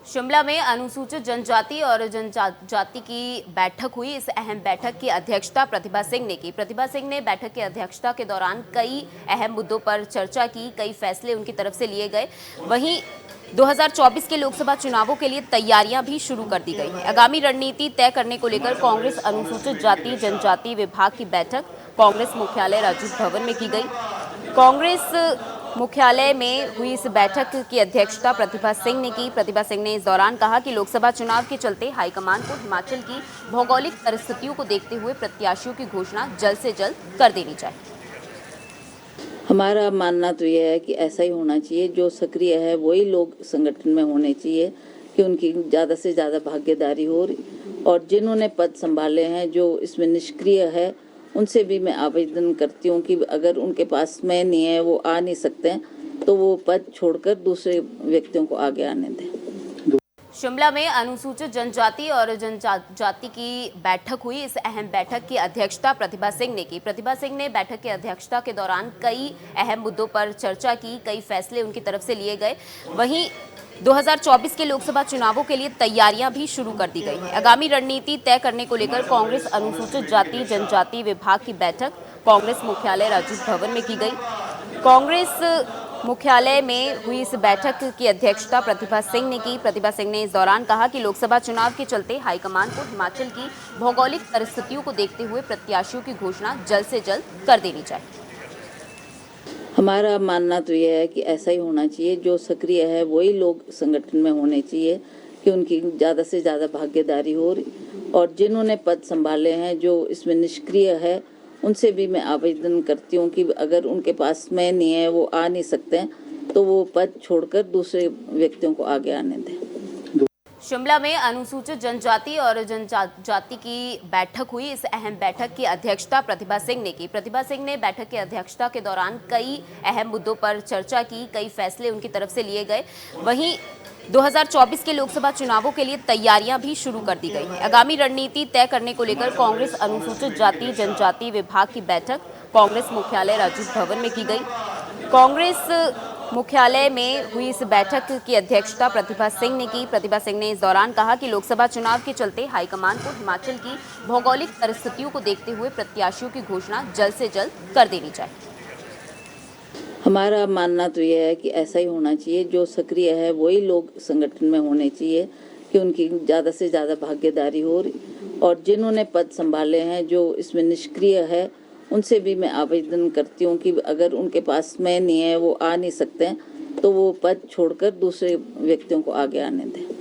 शिमला में अनुसूचित जनजाति और जनजाति की बैठक हुई। इस अहम बैठक की अध्यक्षता प्रतिभा सिंह ने की। प्रतिभा सिंह ने बैठक की अध्यक्षता के दौरान कई अहम मुद्दों पर चर्चा की, कई फैसले उनकी तरफ से लिए गए। वहीं 2024 के लोकसभा चुनावों के लिए तैयारियां भी शुरू कर दी गई हैं। आगामी रणनीति तय करने को लेकर कांग्रेस अनुसूचित जाति जनजाति विभाग की बैठक कांग्रेस मुख्यालय राजीव भवन में की गई। कांग्रेस मुख्यालय में हुई इस बैठक की अध्यक्षता प्रतिभा सिंह ने की। प्रतिभा सिंह ने इस दौरान कहा कि लोकसभा चुनाव के चलते हाईकमान को हिमाचल की भौगोलिक परिस्थितियों को देखते हुए प्रत्याशियों की घोषणा जल्द से जल्द कर देनी चाहिए। हमारा मानना तो यह है कि ऐसा ही होना चाहिए। जो सक्रिय है वही लोग संगठन में होने चाहिए कि उनकी ज़्यादा से ज़्यादा भागीदारी हो, और जिन्होंने पद संभाले हैं जो इसमें निष्क्रिय है उनसे भी मैं आवेदन करती हूँ कि अगर उनके पास समय नहीं है, वो आ नहीं सकते हैं, तो वो पद छोड़कर दूसरे व्यक्तियों को आगे आने दें। शिमला में अनुसूचित जनजाति और जनजाति की बैठक हुई। इस अहम बैठक की अध्यक्षता प्रतिभा सिंह ने की। प्रतिभा सिंह ने बैठक की अध्यक्षता के दौरान कई अहम मुद्दों पर चर्चा की, कई फैसले उनकी तरफ से लिए गए। वहीं 2024 के लोकसभा चुनावों के लिए तैयारियां भी शुरू कर दी गई हैं। आगामी रणनीति तय करने को लेकर कांग्रेस अनुसूचित जाति जनजाति विभाग की बैठक कांग्रेस मुख्यालय राजीव भवन में की गई। कांग्रेस मुख्यालय में हुई इस बैठक की अध्यक्षता प्रतिभा सिंह ने की। प्रतिभा सिंह ने इस दौरान कहा कि लोकसभा चुनाव के चलते हाईकमान को हिमाचल की भौगोलिक परिस्थितियों को देखते हुए प्रत्याशियों की घोषणा जल्द से जल्द कर देनी चाहिए। हमारा मानना तो यह है कि ऐसा ही होना चाहिए। जो सक्रिय है वही लोग संगठन में होने चाहिए कि उनकी ज़्यादा से ज़्यादा भागीदारी हो, और जिन्होंने पद संभाले हैं जो इसमें निष्क्रिय है उनसे भी मैं आवेदन करती हूँ कि अगर उनके पास समय नहीं है, वो आ नहीं सकते हैं, तो वो पद छोड़कर दूसरे व्यक्तियों को आगे आने दें। शिमला में अनुसूचित जनजाति और जनजाति की बैठक हुई। इस अहम बैठक की अध्यक्षता प्रतिभा सिंह ने की। प्रतिभा सिंह ने बैठक की अध्यक्षता के दौरान कई अहम मुद्दों पर चर्चा की, कई फैसले उनकी तरफ से लिए गए। वहीं 2024 के लोकसभा चुनावों के लिए तैयारियां भी शुरू कर दी गई हैं। आगामी रणनीति तय करने को लेकर कांग्रेस अनुसूचित जाति जनजाति विभाग की बैठक कांग्रेस मुख्यालय राजीव भवन में की गई। कांग्रेस मुख्यालय में हुई इस बैठक की अध्यक्षता प्रतिभा सिंह ने की। प्रतिभा सिंह ने इस दौरान कहा कि लोकसभा चुनाव के चलते हाईकमान को हिमाचल की भौगोलिक परिस्थितियों को देखते हुए प्रत्याशियों की घोषणा जल्द से जल्द कर देनी चाहिए। हमारा मानना तो यह है कि ऐसा ही होना चाहिए। जो सक्रिय है वही लोग संगठन में होने चाहिए कि उनकी ज़्यादा से ज़्यादा भागीदारी हो, और जिन्होंने पद संभाले हैं जो इसमें निष्क्रिय है उनसे भी मैं आवेदन करती हूँ कि अगर उनके पास समय नहीं है, वो आ नहीं सकते हैं, तो वो पद छोड़कर दूसरे व्यक्तियों को आगे आने दें।